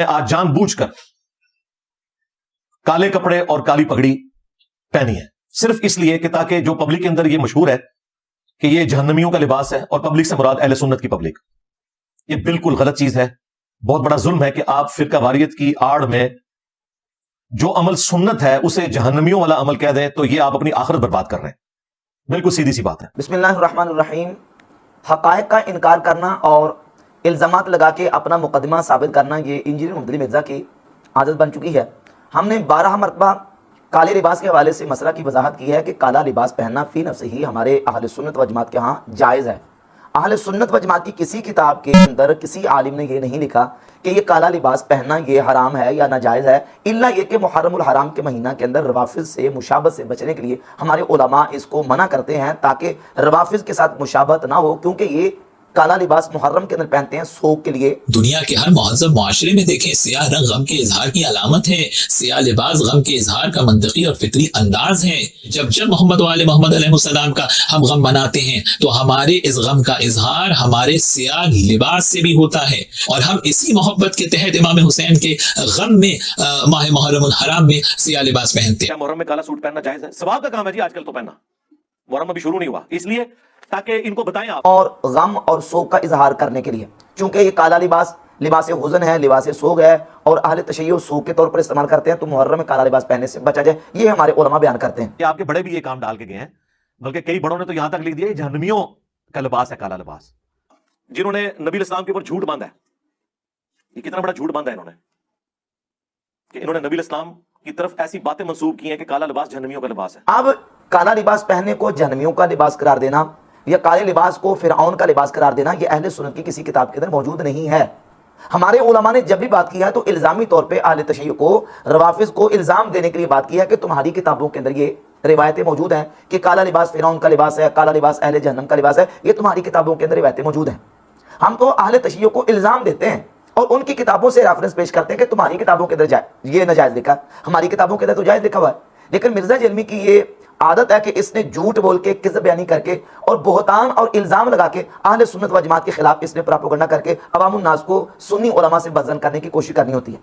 آج جان بوجھ کر کالے کپڑے اور کالی پگڑی پہنی ہے، صرف اس لیے کہ تاکہ جو پبلک کے اندر یہ مشہور ہے کہ یہ جہنمیوں کا لباس ہے، اور پبلک سے مراد اہل سنت کی پبلک. یہ بالکل غلط چیز ہے. بہت بڑا ظلم ہے کہ آپ فرقہ واریت کی آڑ میں جو عمل سنت ہے اسے جہنمیوں والا عمل کہہ دیں، تو یہ آپ اپنی آخرت برباد کر رہے ہیں. بالکل سیدھی سی بات ہے. بسم اللہ الرحمن الرحیم. حقائق کا انکار کرنا اور الزامات لگا کے اپنا مقدمہ ثابت کرنا یہ انجینئر محمد علی مرزا کی عادت بن چکی ہے. ہم نے 12 مرتبہ کالے لباس کے حوالے سے مسئلہ کی وضاحت کی ہے کہ کالا لباس پہننا فی نفس ہی ہمارے اہل سنت و جماعت کے ہاں جائز ہے. اہل سنت و جماعت کی کسی کتاب کے اندر کسی عالم نے یہ نہیں لکھا کہ یہ کالا لباس پہننا یہ حرام ہے یا ناجائز ہے، الا یہ کہ محرم الحرام کے مہینہ کے اندر روافظ سے مشابہت سے بچنے کے لیے ہمارے علماء اس کو منع کرتے ہیں تاکہ روافظ کے ساتھ مشابہت نہ ہو، کیونکہ یہ کالا لباس محرم کے اندر پہنتے ہیں سوگ کے لیے. دنیا کے ہر مہذب معاشرے میں دیکھیں سیاہ رنگ غم کے اظہار کی علامت ہے. سیاہ لباس غم کے اظہار کا منطقی اور فطری انداز ہے. جب محمد وآل محمد علیہ السلام کا ہم غم مناتے ہیں تو ہمارے اس غم کا اظہار ہمارے سیاہ لباس سے بھی ہوتا ہے، اور ہم اسی محبت کے تحت امام حسین کے غم میں ماہ محرم الحرام میں سیاہ لباس پہنتے ہیں. محرم میں کالا سوٹ پہننا جائز ہے؟ ثواب کا کام ہے جی آج کل تو پہننا. محرم ابھی شروع نہیں ہوا، اس لیے تاکہ ان کو بتائیں آپ. اور غم اور سوگ کا اظہار کرنے کے لیے، چونکہ یہ کالا لباس لباس حزن ہے، لباس سوگ ہے، اور اہل تشیع سوگ کے طور پر استعمال کرتے ہیں، تو محرم میں کالا لباس پہننے سے بچا جائے. یہ ہمارے علماء بیان کرتے ہیں. کہ آپ کے بڑے بھی یہ کام ڈال کے گئے ہیں، بلکہ کئی بڑوں نے تو یہاں تک لکھ دیا یہ جہنمیوں کا لباس ہے کالا لباس. جنہوں نے نبی الاسلام کے اوپر جھوٹ باندھا ہے، یہ کتنا بڑا جھوٹ باندھا ہے انہوں نے، کہ انہوں نے نبی الاسلام کی طرف ایسی باتیں منسوب کی ہیں کہ کالا لباس جہنمیوں کا لباس ہے. اب کالا لباس پہننے کو جہنمیوں کا لباس قرار دینا یا کالے لباس کو فرعون کا لباس قرار دینا یہ اہل سنت کی کسی کتاب کے اندر موجود نہیں ہے. ہمارے علماء نے جب بھی بات کی ہے تو الزامی طور پہ اہل تشیع کو، روافظ کو الزام دینے کے لیے بات کی ہے کہ تمہاری کتابوں کے اندر یہ روایتیں موجود ہیں کہ کالا لباس فرعون کا لباس ہے، کالا لباس اہل جہنم کا لباس ہے. یہ تمہاری کتابوں کے اندر روایتیں موجود ہیں. ہم تو اہل تشیع کو الزام دیتے ہیں اور ان کی کتابوں سے ریفرنس پیش کرتے ہیں کہ تمہاری کتابوں کے اندر یہ ناجائز لکھا ہے، ہماری کتابوں کے اندر تو جائز لکھا ہوا ہے. لیکن مرزا جہلمی کی یہ عادت ہے کہ اس نے جھوٹ بول کے، کذب بیانی کر کے اور بہتان اور الزام لگا کے اہل سنت و جماعت کے خلاف اس نے پراپیگنڈا کر کے عوام الناس کو سنی علماء سے بدظن کرنے کی کوشش کرنی ہوتی ہے.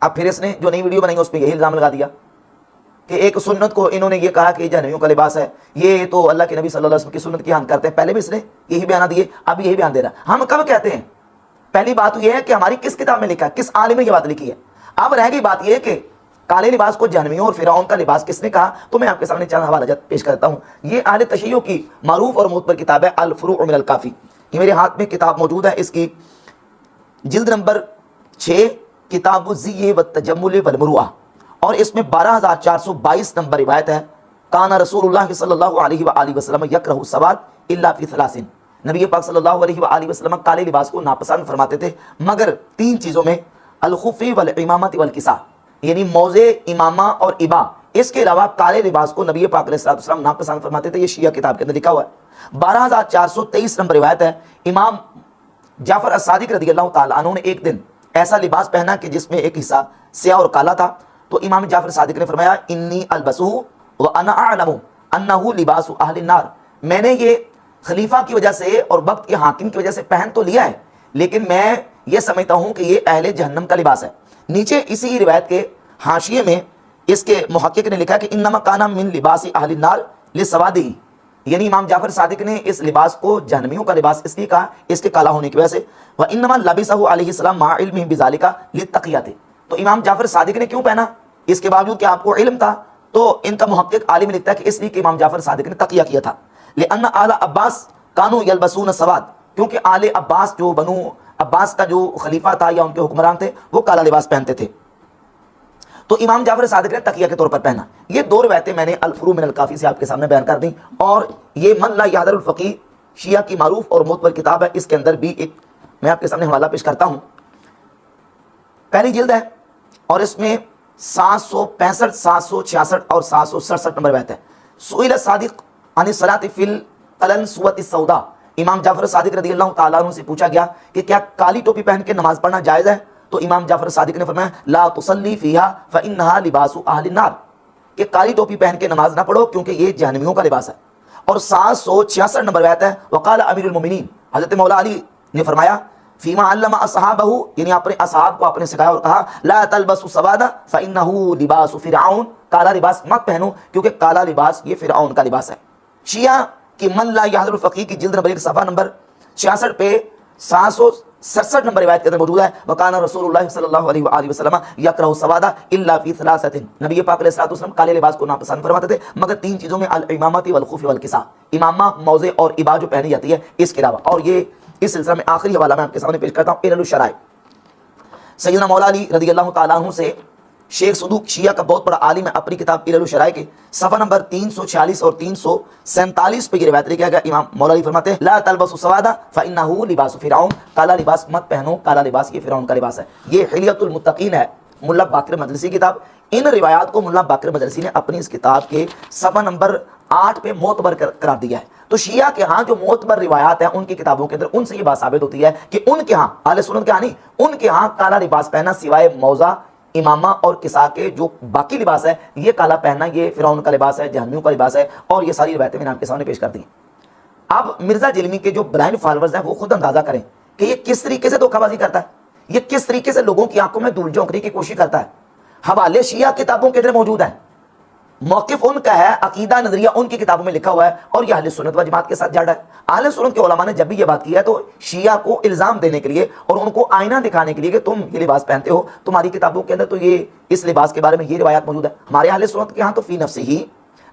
اب پھر اس نے جو نئی ویڈیو بنائی اس میں یہی الزام لگا دیا کہ ایک سنت کو انہوں نے یہ کہا کہ یہ جہنمیوں کا لباس ہے، یہ تو اللہ کے نبی صلی اللہ علیہ وسلم کی سنت کی ہان کرتے ہیں. پہلے بھی اس نے یہی بیان دیے، اب یہی بیان دے رہا ہے. ہم کب کہتے ہیں؟ پہلی بات یہ ہے کہ ہماری کس کتاب میں لکھا ہے، کس عالم نے یہ بات لکھی ہے. اب رہ گئی بات یہ کہ کالے لباس کو جہنمیوں اور فرعون کا لباس کس نے کہا، تو میں آپ کے سامنے چند حوالہ جات پیش کرتا ہوں. یہ اہل تشیع کی معروف اور معتبر کتاب ہے الفروع من الکافی. یہ میرے ہاتھ میں کتاب موجود ہے، اس کی جلد نمبر 6 کتاب الزی والتجمل والمروءہ، اور اس میں 12422 نمبر روایت ہے. کان رسول اللہ صلی اللہ علیہ وآلہ وسلم یکرہ السواد الا فی ثلاث. نبی پاک صلی اللہ علیہ وآلہ وسلم کالے لباس کو ناپسند فرماتے تھے مگر 3 چیزوں میں، الخف والعمامۃ والکساء، یعنی موزے، امامہ اور ابا. اس کے علاوہ کالے لباس کو نبی پاک علیہ السلام ناپسند فرماتے تھے. یہ شیعہ کتاب کے اندر لکھا ہوا ہے. 12423 نمبر روایت ہے. امام جعفر الصادق رضی اللہ تعالیٰ عنہ نے ایک دن ایسا لباس پہنا کہ جس میں ایک حصہ سیاہ اور کالا تھا، تو امام جعفر صادق نے فرمایا انی البسہ وانا اعلم انہ لباس اہل النار. میں نے یہ خلیفہ کی وجہ سے اور وقت کے حاکم کی وجہ سے پہن تو لیا ہے، لیکن میں یہ سمجھتا ہوں کہ یہ اہل جہنم کا لباس ہے. نیچے اسی روایت کے حاشیے میں اس کے محقق نے لکھا کہ انما کان من لباس اہل النار لسوادہ، یعنی امام جعفر صادق نے اس لباس کو جہنمیوں کا لباس اس لیے کہا اس کے کالا ہونے کی وجہ سے. وانما لبسہ علیہ السلام مع علمہ بذلک للتقیۃ. تو امام جعفر صادق نے کیوں پہنا اس کے باوجود کہ آپ کو علم تھا؟ تو ان کا محقق عالم لکھتا ہے کہ اس لیے کہ امام جعفر صادق نے تقیہ کیا تھا. لأن آل عباس کانوا یلبسون السواد، کیونکہ آل عباس جو بنو عباس کا جو خلیفہ تھا یا ان کے حکمران تھے وہ کالا لباس پہنتے تھے، تو امام جعفر صادق نے تقیہ کے طور پر پہنا. یہ 2 روایتیں میں نے الفروع من الکافی سے آپ کے سامنے بیان کر دیں، اور یہ من لا یحضر الفقیہ شیعہ کی معروف اور معتبر کتاب ہے. اس کے اندر بھی ایک میں آپ کے سامنے حوالہ پیش کرتا ہوں. پہلی جلد ہے اور اس میں 765 766 اور 767 نمبر روایت ہے. سئل صادق عن الصلاۃ فی القلنسوۃ السوداء. امام جعفر صادق رضی اللہ تعالیٰ عنہ سے پوچھا گیا کہ کیا کالی ٹوپی پہن کے نماز پڑھنا جائز ہے؟ تو امام جعفر صادق نے فرمایا لا تصلی فیہا فانہا لباس اہل النار، کہ کالی ٹوپی پہن کے نماز نہ پڑھو کیونکہ یہ جہنمیوں کا لباس ہے. اور 766 نمبر روایت ہے وقال امیر المومنین، حضرت مولا علی نے فرمایا فیما علم اصحابہ، یعنی اپنے اصحاب کو آپ نے سکھایا اور کہا لا تلبسوا السواد فانه لباس فرعون، کالا لباس مت پہنو کیونکہ کالا لباس یہ فرعون کا لباس ہے۔ شیعہ کی من لا یحضر الفقیہ کی جلد نمبر 1 صفحہ نمبر 66 پہ 767 نمبر روایت کے اندر موجود ہے وکان رسول اللہ صلی اللہ علیہ وآلہ وسلم یکرہ السواد الا فی ثلاثۃ، نبی پاک علیہ الصلوۃ والسلام کالے لباس کو ناپسند فرماتے تھے مگر 3 چیزوں میں، الامامۃ والخوف والکساء، امامہ، موزے اور عبا جو پہنی جاتی ہے اس کے علاوہ۔ اور یہ اس سلسلہ میں آخری حوالہ میں آپ کے سامنے پیش کرتا ہوں، علل الشرائع، سیدنا مولا علی رضی اللہ تعالیٰ عنہ سے شیخ صدوق شیعہ کا بہت بڑا عالم ہے، اپنی کتاب علل الشرائع کے صفحہ نمبر 346 اور 347 پہ یہ روایت لے کے گیا، امام مولا علی فرماتے ہیں لا تلبسوا السواد فانه لباس فرعون، کالا لباس مت پہنو، کالا لباس یہ فرعون کا لباس ہے۔ یہ حلیۃ المتقین ہے، ملا باقر مجلسی کی کتاب۔ ان روایات کو ملا باقر مجلسی نے اپنی اس کتاب کے صفحہ نمبر 8 پہ معتبر قرار دیا ہے۔ تو شیعہ کے ہاں جو معتبر روایات ہیں ان کی کتابوں کے اندر ان سے یہ بات ثابت ہوتی ہے کہ ان کے ہاں، اہل سنت کے ہاں نہیں، ان کے ہاں کالا لباس پہننا سوائے موزہ، امامہ اور کساء کے جو باقی لباس ہے یہ کالا پہننا یہ فرعون کا لباس ہے، جہنمیوں کا لباس ہے، اور یہ ساری روایتیں میں نے آپ کے سامنے پیش کر دی۔ اب مرزا جلمی کے جو بلائنڈ فالوورز ہیں وہ خود اندازہ کریں کہ یہ کس طریقے سے دھوکہ بازی کرتا ہے، یہ کس طریقے سے لوگوں کی آنکھوں میں دھول جھونکنے کی کوشش کرتا ہے۔ حوالے شیعہ کتابوں کے اندر موجود ہیں، موقف ان کا ہے، عقیدہ نظریہ ان کی کتابوں میں لکھا ہوا ہے، اور یہ اہل سنت و جماعت کے ساتھ جڑا ہے۔ اہل سنت کے علماء نے جب بھی یہ بات کی ہے تو شیعہ کو الزام دینے کے لیے اور ان کو آئینہ دکھانے کے لیے کہ تم یہ لباس پہنتے ہو، تمہاری کتابوں کے اندر تو یہ اس لباس کے بارے میں یہ روایات موجود ہے۔ ہمارے اہل سنت کے ہاں تو فی نفس ہی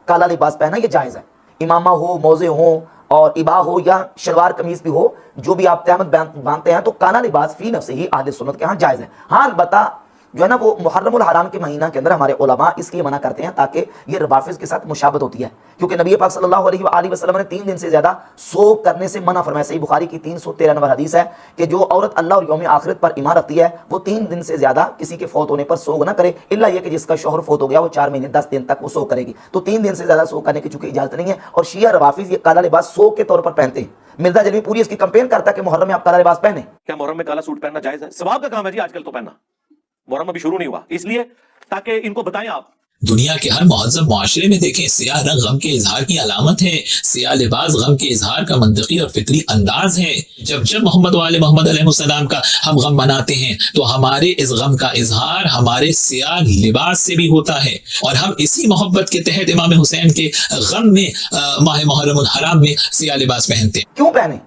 کالا لباس پہننا یہ جائز ہے، امامہ ہو، موزے ہوں اور ابا ہو یا شلوار قمیض بھی ہو، جو بھی آپ تہمت باندھتے ہیں تو کالا لباس فی نفس ہی اہل سنت کے ہاں جائز ہے۔ ہاں البتہ جو ہے نا وہ محرم الحرام کے مہینہ کے اندر ہمارے علماء اس لیے منع کرتے ہیں تاکہ یہ روافظ کے ساتھ مشابہت ہوتی ہے، کیونکہ نبی پاک صلی اللہ علیہ وآلہ وسلم نے 3 دن سے زیادہ سوگ کرنے سے منع فرمایا۔ صحیح بخاری کی 313 نمبر حدیث ہے کہ جو عورت اللہ اور یوم آخرت پر ایمان رکھتی ہے وہ 3 دن سے زیادہ کسی کے فوت ہونے پر سوگ نہ کرے، الا یہ کہ جس کا شوہر فوت ہو گیا وہ 4 مہینے 10 دن تک وہ سوگ کرے گی، تو 3 دن سے زیادہ سوگ کرنے کی چونکہ اجازت نہیں ہے۔ اور شیعہ روافظ یہ کالا لباس سوگ کے طور پر پہنتے ہیں۔ مرزا جلوی پوری اس کی کمپین کرتا ہے کہ محرم میں آپ کالا لباس پہنیں۔ کیا محرم میں کالا سوٹ پہننا جائز ہے؟ ثواب کا کام ہے جی آج کل تو پہننا، محرم ابھی شروع نہیں ہوا، اس لیے تاکہ ان کو بتائیں آپ۔ دنیا کے ہر مہذب معاشرے میں دیکھیں سیاہ رنگ غم کے اظہار کی علامت ہے، سیاہ لباس غم کے اظہار کا منطقی اور فطری انداز ہے۔ جب جب محمد وآل محمد علیہ السلام کا ہم غم مناتے ہیں تو ہمارے اس غم کا اظہار ہمارے سیاہ لباس سے بھی ہوتا ہے، اور ہم اسی محبت کے تحت امام حسین کے غم میں ماہ محرم الحرام میں سیاہ لباس پہنتے ہیں۔ کیوں پہنے؟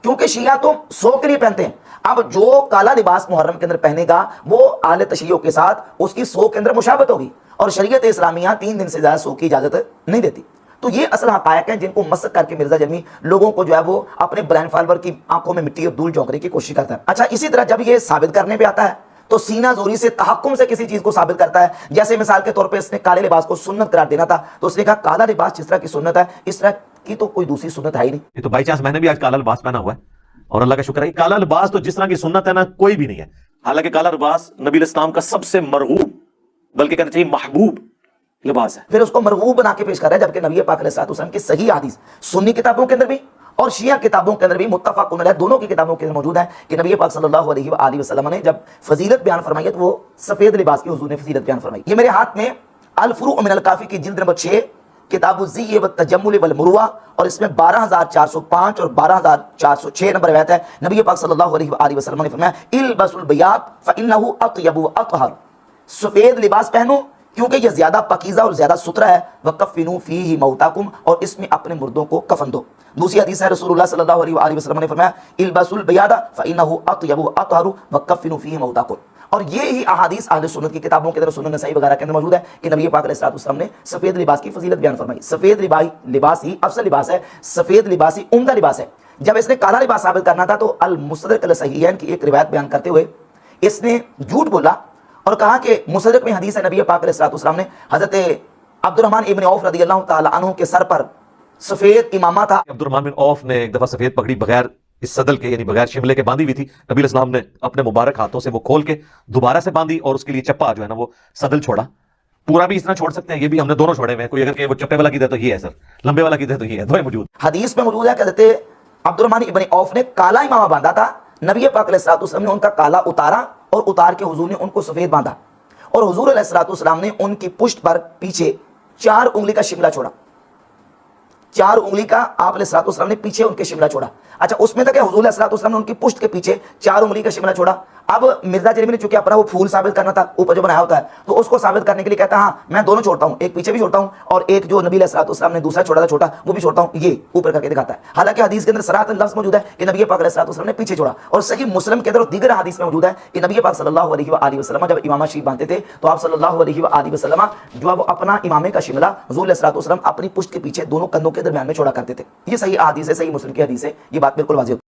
کیونکہ شیعہ تو سوگ کے لیے پہنتے ہیں۔ اب جو کالا لباس محرم کے اندر پہنے گا وہ اہل تشیع کے ساتھ اس کی سوگ کے اندر مشابہت ہوگی، اور شریعت اسلامیہ 3 دن سے زیادہ سوگ کی اجازت نہیں دیتی۔ تو یہ اصل حقائق ہیں جن کو مسخ کر کے مرزا جلمی لوگوں کو جو ہے وہ اپنے بلائنڈ فالوور کی آنکھوں میں مٹی اور دھول جھونکنے کی کوشش کرتا ہے۔ اچھا، اسی طرح جب یہ ثابت کرنے پہ آتا ہے تو سینہ زوری سے تحکم سے کسی چیز کو ثابت کرتا ہے۔ جیسے مثال کے طور پہ اس نے کالے لباس کو سنت قرار دینا تھا تو اس نے کہا کالا لباس جس طرح کی سنت ہے اس طرح کی تو کوئی دوسری سنت ہے ہی نہیں۔ یہ تو بائی چانس میں نے بھی آج کالا لباس پہنا ہوا ہے، اور اللہ کا شکر ہے کالا لباس تو جس طرح کی سنت ہے نا کوئی بھی نہیں ہے۔ حالانکہ کالا لباس نبی الاسلام کا سب سے مرغوب، بلکہ کہنا چاہیے محبوب لباس ہے۔ پھر اس کو مرغوب بنا کے پیش کر رہا ہے، جبکہ نبی پاک علیہ الصلوۃ والسلام کی صحیح حدیث سنی کتابوں کے اندر بھی اور شیعہ کتابوں کے اندر بھی متفق علیہ دونوں کی کتابوں کے اندر موجود ہے کہ نبی پاک صلی اللہ علیہ وآلہ وسلم نے جب فضیلت بیان فرمائی ہے تو وہ سفید لباس کی حضور نے فضیلت بیان فرمائی۔ یہ میرے ہاتھ میں الفروع من الکافی کی جلد نمبر 6 کتاب الزی والتجمل والمروہ، اور اس میں 12405 اور 12406 نمبر روایت ہے۔ نبی پاک صلی اللہ علیہ وآلہ وسلم نے فرمایا البسوا البیاض فانه اطیب واطہر، سفید لباس پہنو کیونکہ یہ زیادہ پاکیزہ اور زیادہ ستھرا ہے، وَكَفِّنُوا فِيهِ مَوْتَاكُمْ، اور اس میں اپنے مردوں کو کفن دو۔ دوسری حدیث ہے رسول اللہ صلی اللہ علیہ وآلہ وسلم نے فرمایا البسوا البیاض فانه اطیب واطہر وَكَفِّنُوا فِيهِ مَوْتَاكُمْ، اور یہ ہی احادیث اہل سنت کی کتابوں کے اندر سنن نسائی وغیرہ کے اندر موجود ہے کہ نبی پاک علیہ الصلوۃ والسلام نے سفید لباس کی فضیلت بیان فرمائی۔ سفید لباس ہی افضل لباس ہے، سفید لباس ہی عمدہ لباس ہے۔ جب اس نے کالا لباس ثابت کرنا تھا تو المستدرک الصحیحین کی ایک روایت بیان کرتے ہوئے اس نے جھوٹ بولا اور کہا کہ مستدرک میں حدیث ہے نبی پاک علیہ الصلوۃ والسلام نے حضرت عبد الرحمن ابن عوف رضی اللہ تعالی عنہ کے سر پر سفید امامہ تھا۔ عبد الرحمن بن عوف نے ایک دفعہ سفید پگڑی بغیر اس صدل کے یعنی بغیر شملے کے باندھی ہوئی تھی، نبی علیہ السلام نے اپنے مبارک ہاتھوں سے وہ کھول کے دوبارہ سے باندھی اور اس کے لیے چپا جو ہے نا وہ صدل چھوڑا۔ پورا بھی اس طرح چھوڑ سکتے ہیں، یہ بھی ہم نے دونوں چھوڑے ہوئے ہیں، کوئی اگر کہ وہ چپے والا کی دے تو یہ ہے سر، لمبے والا کی دے تو یہ ہے، دونوں موجود۔ حدیث میں موجود ہے کہ حضرت عبد الرحمن ابن عوف نے کالا امامہ باندھا تھا، نبی پاک علیہ الصلوۃ والسلام نے ان کا کالا اتارا اور اتار کے حضور نے ان کو سفید باندھا، اور حضور علیہ الصلوۃ والسلام نے ان کی پشت پر پیچھے 4 انگلی کا شملہ چھوڑا، 4 انگلی کا آپ علیہ الصلوۃ والسلام نے پیچھے ان کے شملہ چھوڑا۔ اچھا اس میں تھا کہ حضور علیہ الصلوۃ والسلام نے ان کی پشت کے پیچھے 4 انگلی کا شملہ چھوڑا. اب مرزا جرمی نے چونکہ اپنا وہ پھول ثابت کرنا تھا اوپر جو بنایا ہوتا ہے, تو اس کو ثابت کرنے کے لیے کہتا ہے ہاں میں دونوں چھوڑتا ہوں, ایک پیچھے بھی چھوڑتا ہوں اور ایک جو نبی علیہ الصلوۃ والسلام نے دوسرا چھوڑا تھا چھوٹا وہ بھی چھوڑتا ہوں, یہ اوپر کر کے دکھاتا ہے. حالانکہ حدیث کے اندر صراحتاً لفظ موجود ہے کہ نبی پاک علیہ الصلوۃ والسلام نے پیچھے چھوڑا, اور صحیح مسلم کے اندر اور دیگر حدیث میں موجود ہے کہ نبی پاک صلی اللہ علیہ وآلہ وسلم جب امامہ شریف باندھتے تھے تو آپ صلی اللہ علیہ وآلہ وسلم جو ہے وہ اپنا امامے کا شملہ حضور علیہ الصلوۃ والسلام اپنی پشت کے پیچھے دونوں کندھوں کے درمیان میں چھوڑا کرتے تھے. یہ صحیح حدیث ہے, صحیح مسلم کی حدیث ہے, یہ بات بالکل واضح.